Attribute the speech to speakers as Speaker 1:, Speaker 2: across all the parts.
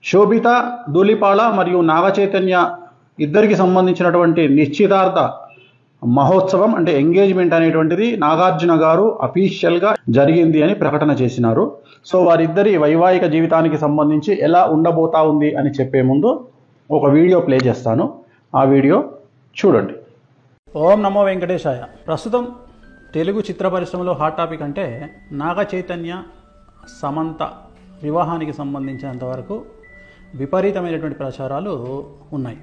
Speaker 1: శోభిత ధూళిపాళ మరియు నాగచైతన్య ఇద్దరికి సంబంధించినటువంటి నిశ్చితార్థ మహోత్సవం అంటే ఎంగేజ్మెంట్ అనేటువంటిది నాగార్జున గారు అఫీషియల్గా జరిగింది అని ప్రకటన చేసినారు. సో వారిద్దరి వైవాహిక జీవితానికి సంబంధించి ఎలా ఉండబోతా ఉంది అని చెప్పే ముందు ఒక వీడియో ప్లే చేస్తాను. ఆ వీడియో చూడండి. ఓం నమో వెంకటేశాయ. ప్రస్తుతం తెలుగు చిత్ర పరిశ్రమలో హాట్ టాపిక్ అంటే నాగ చైతన్య సమంత వివాహానికి సంబంధించినంత వరకు విపరీతమైనటువంటి ప్రచారాలు ఉన్నాయి.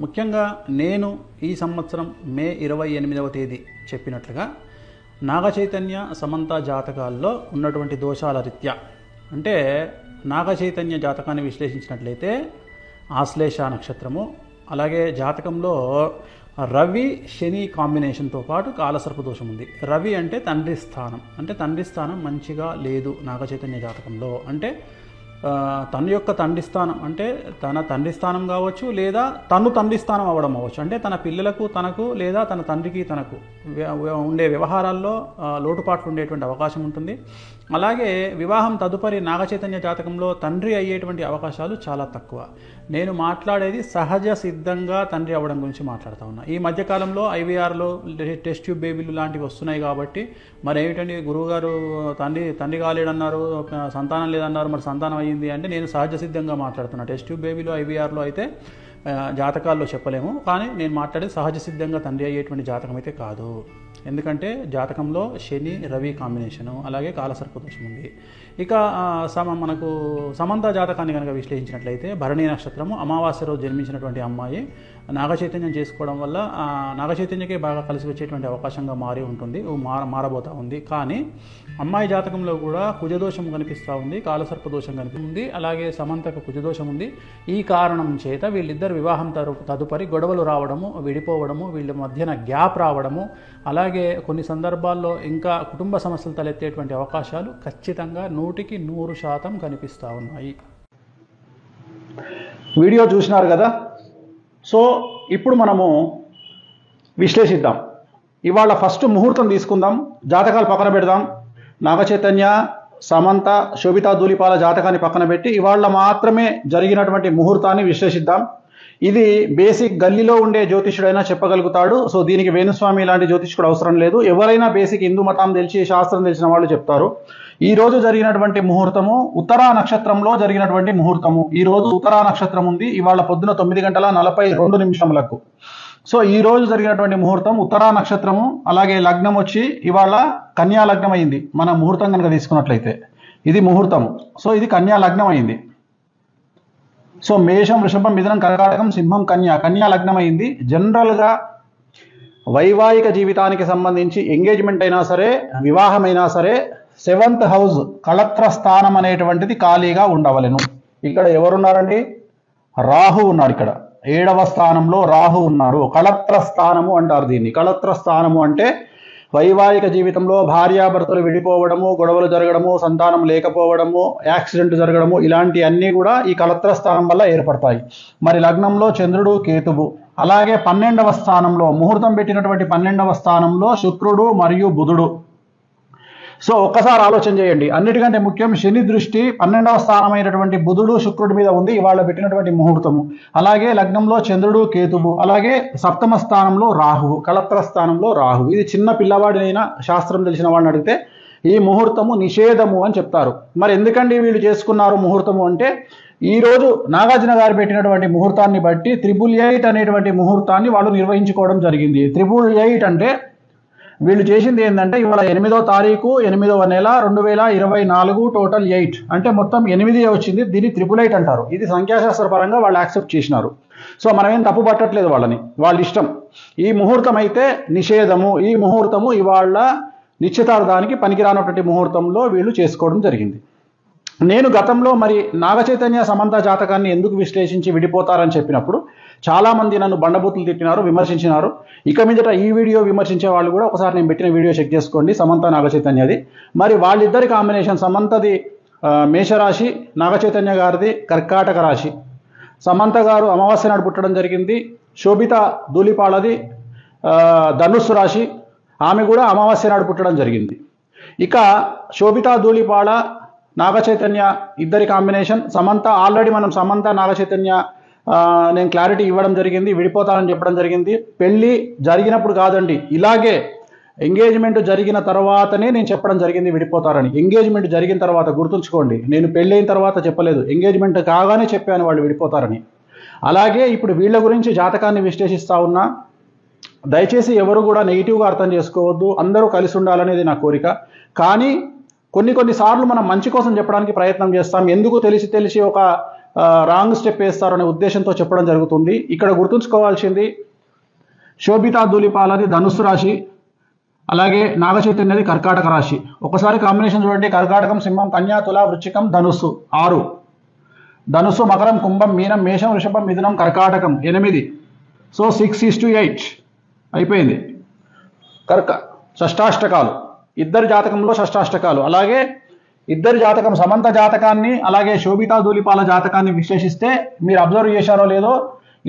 Speaker 1: ముఖ్యంగా నేను ఈ సంవత్సరం మే 28వ తేదీ చెప్పినట్లుగా నాగ చైతన్య సమంత జాతకాల్లో ఉన్నటువంటి దోషాల రీత్యా అంటే నాగ చైతన్య జాతకాన్ని విశ్లేషించినట్లయితే ఆశ్లేష నక్షత్రము, అలాగే జాతకంలో రవి శని కాంబినేషన్తో పాటు కాలసర్ప దోషం ఉంది. రవి అంటే తండ్రి స్థానం, అంటే తండ్రి స్థానం మంచిగా లేదు నాగ చైతన్య జాతకంలో. అంటే తన యొక్క తండ్రి స్థానం అంటే తన తండ్రి స్థానం కావచ్చు, లేదా తను తండ్రి స్థానం అవ్వడం అవ్వచ్చు. అంటే తన పిల్లలకు తనకు లేదా తన తండ్రికి తనకు ఉండే వ్యవహారాల్లో లోటుపాట్లు ఉండేటువంటి అవకాశం ఉంటుంది. అలాగే వివాహం తదుపరి నాగచైతన్య జాతకంలో తండ్రి అయ్యేటువంటి అవకాశాలు చాలా తక్కువ. నేను మాట్లాడేది సహజ సిద్ధంగా తండ్రి అవ్వడం గురించి మాట్లాడుతూ ఉన్నా. ఈ మధ్యకాలంలో ఐవీఆర్లో టెస్ట్ ట్యూబ్ బేబీలు లాంటివి వస్తున్నాయి కాబట్టి మరి ఏమిటండి గురువుగారు తండ్రి కాలేడన్నారు, సంతానం లేదన్నారు, మరి సంతానం అయ్యింది అంటే నేను సహజ సిద్ధంగా మాట్లాడుతున్నా. టెస్ట్ ట్యూబ్ బేబీలో ఐవీఆర్లో అయితే జాతకాల్లో చెప్పలేము, కానీ నేను మాట్లాడేది సహజ సిద్ధంగా తండ్రి అయ్యేటువంటి జాతకం అయితే కాదు. ఎందుకంటే జాతకంలో శని రవి కాంబినేషను, అలాగే కాలసర్ప దోషం ఉంది. ఇక మనకు సమంత జాతకాన్ని కనుక విశ్లేషించినట్లయితే భరణి నక్షత్రము, అమావాస్య రోజు జన్మించినటువంటి అమ్మాయి నాగచైతన్యం చేసుకోవడం వల్ల నాగచైతన్యకే బాగా కలిసి వచ్చేటువంటి అవకాశంగా మారి ఉంటుంది, మారబోతూ ఉంది. కానీ అమ్మాయి జాతకంలో కూడా కుజదోషం కనిపిస్తూ ఉంది, కాలసర్ప దోషం కనిపిస్తుంది, అలాగే సమంతకు కుజదోషం ఉంది. ఈ కారణం చేత వీళ్ళిద్దరు వివాహం తదుపరి గొడవలు రావడము, విడిపోవడము, వీళ్ళ మధ్యన గ్యాప్ రావడము, అలాగే కొన్ని సందర్భాల్లో ఇంకా కుటుంబ సమస్యలు తలెత్తేటువంటి అవకాశాలు ఖచ్చితంగా 100% కనిపిస్తూ ఉన్నాయి. వీడియో చూసినారు కదా. సో ఇప్పుడు మనము విశ్లేషిద్దాం. ఇవాళ ఫస్ట్ ముహూర్తం తీసుకుందాం, జాతకాలు పక్కన పెడదాం. నాగచైతన్య సమంత శోభిత ధూళిపాళ జాతకాన్ని పక్కన పెట్టి ఇవాళ మాత్రమే జరిగినటువంటి ముహూర్తాన్ని విశ్లేషిద్దాం. ఇది బేసిక్ గల్లీలో ఉండే జ్యోతిష్యుడైనా చెప్పగలుగుతాడు. సో దీనికి వేణుస్వామి లాంటి జ్యోతిష్కుడు అవసరం లేదు. ఎవరైనా బేసిక్ హిందూ మతం తెలిసి శాస్త్రం తెలిసిన వాళ్ళు చెప్తారు. ఈ రోజు జరిగినటువంటి ముహూర్తము ఉత్తరా నక్షత్రంలో జరిగినటువంటి ముహూర్తము. ఈ రోజు ఉత్తరా నక్షత్రం ఉంది, ఇవాళ పొద్దున 9:42 సో ఈ రోజు జరిగినటువంటి ముహూర్తం ఉత్తరా నక్షత్రము, అలాగే లగ్నం వచ్చి ఇవాళ కన్యా లగ్నం అయింది. మన ముహూర్తం కనుక తీసుకున్నట్లయితే ఇది ముహూర్తము. సో ఇది కన్యా లగ్నం అయింది. సో మేషం, వృషభం, మిథునం, కర్కాటకం, సింహం, కన్యా లగ్నం అయింది. జనరల్గా వైవాహిక జీవితానికి సంబంధించి ఎంగేజ్మెంట్ అయినా సరే, వివాహమైనా సరే 7th హౌస్ కళత్ర స్థానం అనేటువంటిది ఖాళీగా ఉండవలెను. ఇక్కడ ఎవరున్నారండి? రాహు ఉన్నాడు. ఇక్కడ 7వ స్థానంలో రాహు ఉన్నాడు. కళత్ర స్థానము అంటారు దీన్ని. కళత్ర స్థానము అంటే వైవాహిక జీవితంలో భార్యాభర్తలు విడిపోవడము, గొడవలు జరగడము, సంతానం లేకపోవడము, యాక్సిడెంట్ జరగడము, ఇలాంటి అన్నీ కూడా ఈ కళత్ర స్థానం వల్ల ఏర్పడతాయి. మరి లగ్నంలో చంద్రుడు, కేతువు, అలాగే 12వ స్థానంలో ముహూర్తం పెట్టినటువంటి 12వ స్థానంలో శుక్రుడు మరియు బుధుడు. సో ఒక్కసారి ఆలోచన చేయండి. అన్నిటికంటే ముఖ్యం శని దృష్టి 12వ స్థానమైనటువంటి బుధుడు శుక్రుడి మీద ఉంది ఇవాళ పెట్టినటువంటి ముహూర్తము. అలాగే లగ్నంలో చంద్రుడు, కేతువు, అలాగే 7వ స్థానంలో రాహువు, కళత్ర స్థానంలో రాహువు. ఇది చిన్న పిల్లవాడినైనా శాస్త్రం తెలిసిన వాడిని అడిగితే ఈ ముహూర్తము నిషేధము అని చెప్తారు. మరి ఎందుకండి వీళ్ళు చేసుకున్నారు ముహూర్తము అంటే, ఈరోజు నాగార్జున గారు పెట్టినటువంటి ముహూర్తాన్ని బట్టి 888 అనేటువంటి ముహూర్తాన్ని వాళ్ళు నిర్వహించుకోవడం జరిగింది. 888 అంటే వీళ్ళు చేసింది ఏంటంటే ఇవాళ 8వ తారీఖు 8వ నెల 2024 టోటల్ 8 అంటే మొత్తం 8 వచ్చింది. దీన్ని 888 అంటారు. ఇది సంఖ్యాశాస్త్ర పరంగా వాళ్ళు యాక్సెప్ట్ చేసినారు. సో మనమేం తప్పు పట్టట్లేదు వాళ్ళని, వాళ్ళ ఇష్టం. ఈ ముహూర్తం అయితే నిషేధము. ఈ ముహూర్తము ఇవాళ నిశ్చితార్థానికి పనికిరానటువంటి ముహూర్తంలో వీళ్ళు చేసుకోవడం జరిగింది. నేను గతంలో మరి నాగచైతన్య సమంత జాతకాన్ని ఎందుకు విశ్లేషించి విడిపోతారని చెప్పినప్పుడు చాలామంది నన్ను బండబూతులు తిట్టినారు, విమర్శించినారు. ఇక మీదట ఈ వీడియో విమర్శించే వాళ్ళు కూడా ఒకసారి నేను పెట్టిన వీడియో చెక్ చేసుకోండి, సమంత నాగచైతన్యది. మరి వాళ్ళిద్దరి కాంబినేషన్, సమంతది మేషరాశి, నాగచైతన్య గారిది కర్కాటక రాశి. సమంత గారు అమావాస్య నాడు పుట్టడం జరిగింది. శోభిత ధూళిపాళది ధనుస్సు రాశి, ఆమె కూడా అమావాస్య నాడు పుట్టడం జరిగింది. ఇక శోభిత ధూళిపాళ నాగ చైతన్య ఇద్దరి కాంబినేషన్. సమంత ఆల్రెడీ మనం సమంత నాగ చైతన్య నేను క్లారిటీ ఇవ్వడం జరిగింది, విడిపోతారని చెప్పడం జరిగింది. పెళ్ళి జరిగినప్పుడు కాదండి, ఇలాగే ఎంగేజ్మెంట్ జరిగిన తర్వాతనే నేను చెప్పడం జరిగింది విడిపోతారని. ఎంగేజ్మెంట్ జరిగిన తర్వాత గుర్తుంచుకోండి, నేను పెళ్ళైన తర్వాత చెప్పలేదు, ఎంగేజ్మెంట్ కాగానే చెప్పాను వాళ్ళు విడిపోతారని. అలాగే ఇప్పుడు వీళ్ళ గురించి జాతకాన్ని విశ్లేషిస్తా ఉన్నా. దయచేసి ఎవరు కూడా నెగిటివ్గా అర్థం చేసుకోవద్దు, అందరూ కలిసి ఉండాలనేది నా కోరిక. కానీ కొన్నిసార్లు మనం మంచి కోసం చెప్పడానికి ప్రయత్నం చేస్తాం, ఎందుకు తెలిసి ఒక రాంగ్ స్టెప్ వేస్తారనే ఉద్దేశంతో చెప్పడం జరుగుతుంది. ఇక్కడ గుర్తుంచుకోవాల్సింది, శోభితా ధూళిపాలది ధనుస్సు రాశి, అలాగే నాగ చైతన్యది కర్కాటక రాశి. ఒకసారి కాంబినేషన్ చూడండి, కర్కాటకం, సింహం, కన్యా, తుల, వృశ్చికం, ధనుస్సు 6, ధనుస్సు, మకరం, కుంభం, మీనం, మేషం, వృషభం, మిథునం, కర్కాటకం 8. సో 6:8 అయిపోయింది. షష్టాష్టకాలు, ఇద్దరి జాతకంలో షష్టాష్టకాలు. అలాగే ఇద్దరి జాతకం, సమంత జాతకాన్ని అలాగే శోభితా ధూళిపాల జాతకాన్ని విశ్లేషిస్తే మీరు అబ్జర్వ్ చేశారో లేదో,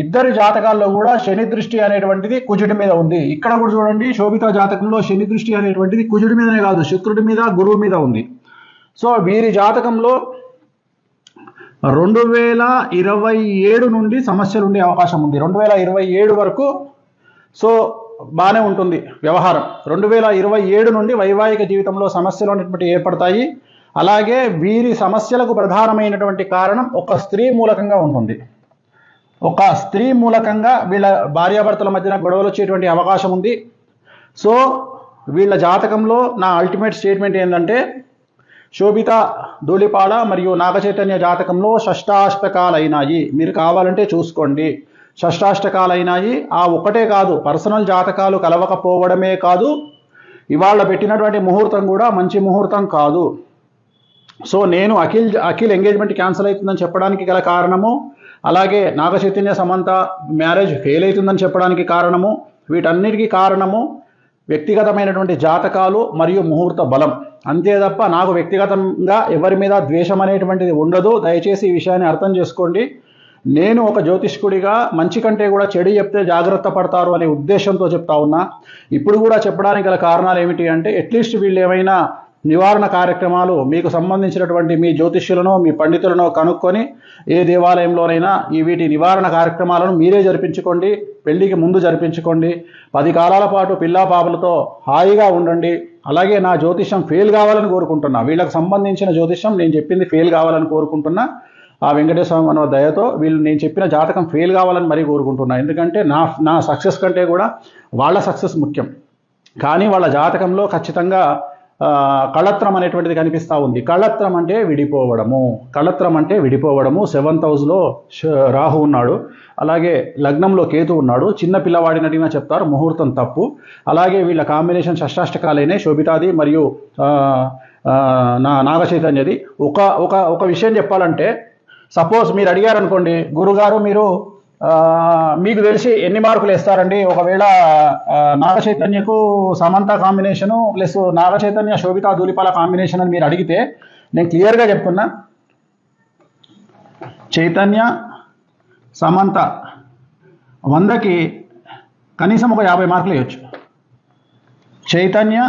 Speaker 1: ఇద్దరి జాతకాల్లో కూడా శని దృష్టి అనేటువంటిది కుజుడి మీద ఉంది. ఇక్కడ కూడా చూడండి, శోభితా జాతకంలో శని దృష్టి అనేటువంటిది కుజుడి మీదనే కాదు, శుక్రుడి మీద, గురువు మీద ఉంది. సో వీరి జాతకంలో 2027 నుండి సమస్యలు ఉండే అవకాశం ఉంది. 2027 వరకు సో బాగానే ఉంటుంది వ్యవహారం. 2027 నుండి వైవాహిక జీవితంలో సమస్యలు అనేటువంటి ఏర్పడతాయి. అలాగే వీరి సమస్యలకు ప్రధానమైనటువంటి కారణం ఒక స్త్రీ మూలకంగా ఉంటుంది. ఒక స్త్రీ మూలకంగా వీళ్ళ భార్యాభర్తల మధ్యన గొడవలు వచ్చేటువంటి అవకాశం ఉంది. సో వీళ్ళ జాతకంలో నా అల్టిమేట్ స్టేట్మెంట్ ఏంటంటే, శోభితా ధూళిపాల మరియు నాగ చైతన్య జాతకంలో షష్టాష్టకాలైనాయి. మీరు కావాలంటే చూసుకోండి, షష్టాష్టకాలైనాయి. ఆ ఒక్కటే కాదు, పర్సనల్ జాతకాలు కలవకపోవడమే కాదు, ఇవాళ పెట్టినటువంటి ముహూర్తం కూడా మంచి ముహూర్తం కాదు. సో నేను అఖిల్ ఎంగేజ్మెంట్ క్యాన్సిల్ అవుతుందని చెప్పడానికి గల కారణము, అలాగే నాగ చైతన్య సమంత మ్యారేజ్ ఫెయిల్ అవుతుందని చెప్పడానికి కారణము, వీటన్నిటికీ కారణము వ్యక్తిగతమైనటువంటి జాతకాలు మరియు ముహూర్త బలం. అంతే తప్ప నాకు వ్యక్తిగతంగా ఎవరి మీద ద్వేషం అనేటువంటిది ఉండదు. దయచేసి ఈ విషయాన్ని అర్థం చేసుకోండి. నేను ఒక జ్యోతిష్కుడిగా మంచి కంటే కూడా చెడు చెప్తే జాగ్రత్త పడతారు అనే ఉద్దేశంతో చెప్తా ఉన్నా. ఇప్పుడు కూడా చెప్పడానికి గల కారణాలు ఏమిటి అంటే, అట్లీస్ట్ వీళ్ళు ఏమైనా నివారణ కార్యక్రమాలు మీకు సంబంధించినటువంటి మీ జ్యోతిష్యులను, మీ పండితులను కనుక్కొని ఏ దేవాలయంలోనైనా వీటి నివారణ కార్యక్రమాలను మీరే జరిపించుకోండి. పెళ్లికి ముందు జరిపించుకోండి. 10 కాలాల పాటు పిల్లా పాపలతో హాయిగా ఉండండి. అలాగే నా జ్యోతిష్యం ఫెయిల్ కావాలని కోరుకుంటున్నా. వీళ్ళకి సంబంధించిన జ్యోతిష్యం నేను చెప్పింది ఫెయిల్ కావాలని కోరుకుంటున్నా. ఆ వెంకటేశ్వర మన దయతో వీళ్ళు నేను చెప్పిన జాతకం ఫెయిల్ కావాలని మరీ కోరుకుంటున్నా. ఎందుకంటే నా సక్సెస్ కంటే కూడా వాళ్ళ సక్సెస్ ముఖ్యం. కానీ వాళ్ళ జాతకంలో ఖచ్చితంగా కళత్రం అనేటువంటిది కనిపిస్తూ ఉంది. కళత్రం అంటే విడిపోవడము. కళత్రం అంటే విడిపోవడము. 7th హౌస్లో రాహు ఉన్నాడు, అలాగే లగ్నంలో కేతు ఉన్నాడు. చిన్న పిల్లవాడినట్టుగా చెప్తారు, ముహూర్తం తప్పు. అలాగే వీళ్ళ కాంబినేషన్ షష్టాష్టకాలైనే, శోభితాది మరియు నాగ చైతన్యది. ఒక విషయం చెప్పాలంటే, సపోజ్ మీరు అడిగారనుకోండి, గురుగారు మీరు మీకు తెలిసి ఎన్ని మార్కులు వేస్తారండి ఒకవేళ నాగ చైతన్యకు Samantha combination plus Naga Chaitanya Sobhita Dhulipala combination అని మీరు అడిగితే, నేను క్లియర్గా చెప్తున్నా, చైతన్య సమంత 100కి కనీసం ఒక 50 మార్కులు వేయచ్చు. చైతన్య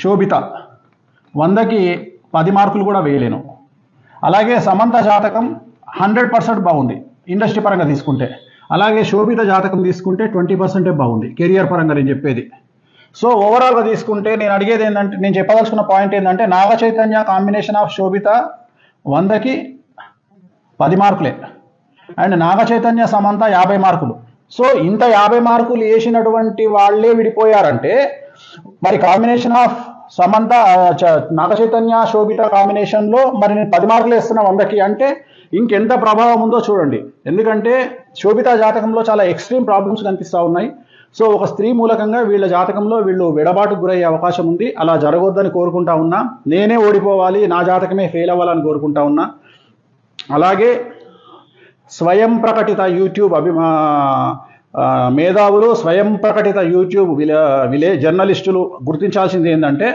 Speaker 1: శోభిత 100కి 10 మార్కులు కూడా వేయలేను. అలాగే సమంత జాతకం 100% బాగుంది ఇండస్ట్రీ పరంగా తీసుకుంటే. అలాగే శోభిత జాతకం తీసుకుంటే 20% బాగుంది కెరియర్ పరంగా నేను చెప్పేది. సో ఓవరాల్గా తీసుకుంటే నేను అడిగేది ఏంటంటే, నేను చెప్పదలుచుకున్న పాయింట్ ఏంటంటే, నాగ చైతన్య కాంబినేషన్ ఆఫ్ శోభిత 100కి 10 మార్కులే, అండ్ నాగ చైతన్య సమంత 50 మార్కులు. సో ఇంత 50 మార్కులు వేసినటువంటి వాళ్ళే విడిపోయారంటే, మరి కాంబినేషన్ ఆఫ్ సమంత నాగ చైతన్య శోభిత కాంబినేషన్లో మరి నేను 10 మార్కులు వేస్తున్నా 100కి అంటే ఇంకెంత ప్రభావం ఉందో చూడండి. ఎందుకంటే శోభిత జాతకంలో చాలా ఎక్స్ట్రీమ్ ప్రాబ్లమ్స్ కనిపిస్తూ ఉన్నాయి. సో ఒక స్త్రీ మూలకంగా వీళ్ళ జాతకంలో వీళ్ళు విడబాటుకు గురయ్యే అవకాశం ఉంది. అలా జరగొద్దని కోరుకుంటా ఉన్నా. నేనే ఓడిపోవాలి, నా జాతకమే ఫెయిల్ అవ్వాలని కోరుకుంటా ఉన్నా. అలాగే స్వయం ప్రకటిత యూట్యూబ్ మేధావులు, స్వయం ప్రకటిత యూట్యూబ్ జర్నలిస్టులు గుర్తించాల్సింది ఏంటంటే,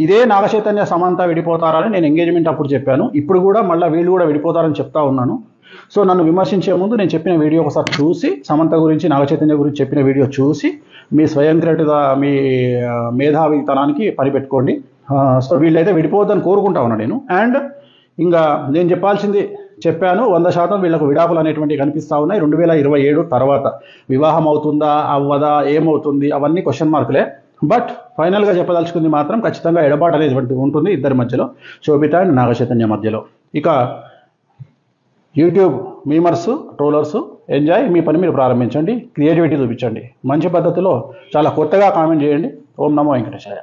Speaker 1: ఇదే నాగ చైతన్య సమంత విడిపోతారని నేను ఎంగేజ్మెంట్ అప్పుడు చెప్పాను. ఇప్పుడు కూడా మళ్ళీ వీళ్ళు కూడా విడిపోతారని చెప్తా ఉన్నాను. సో నన్ను విమర్శించే ముందు నేను చెప్పిన వీడియో ఒకసారి చూసి, సమంత గురించి నాగ చైతన్య గురించి చెప్పిన వీడియో చూసి మీ స్వయం ప్రకటిత మీ మేధావితనానికి పరిపెట్టుకోండి. సో వీళ్ళైతే విడిపోవద్దని కోరుకుంటా ఉన్నా నేను. అండ్ ఇంకా నేను చెప్పాల్సింది చెప్పాను, 100% వీళ్ళకు విడాకులు అనేటువంటివి కనిపిస్తూ ఉన్నాయి. 2027 తర్వాత వివాహం అవుతుందా అవ్వదా ఏమవుతుంది అవన్నీ క్వశ్చన్ మార్కులే. బట్ ఫైనల్గా చెప్పదలుచుకుంది మాత్రం ఖచ్చితంగా ఎడబాటు అనేటువంటిది ఉంటుంది ఇద్దరి మధ్యలో, శోభిత అండ్ నాగచైతన్య మధ్యలో. ఇక యూట్యూబ్ మీమర్స్ ట్రోలర్స్ ఎంజాయ్, మీ పని మీరు ప్రారంభించండి, క్రియేటివిటీ చూపించండి, మంచి పద్ధతిలో చాలా కొత్తగా కామెంట్ చేయండి. ఓం నమో వెంకటేశాయ.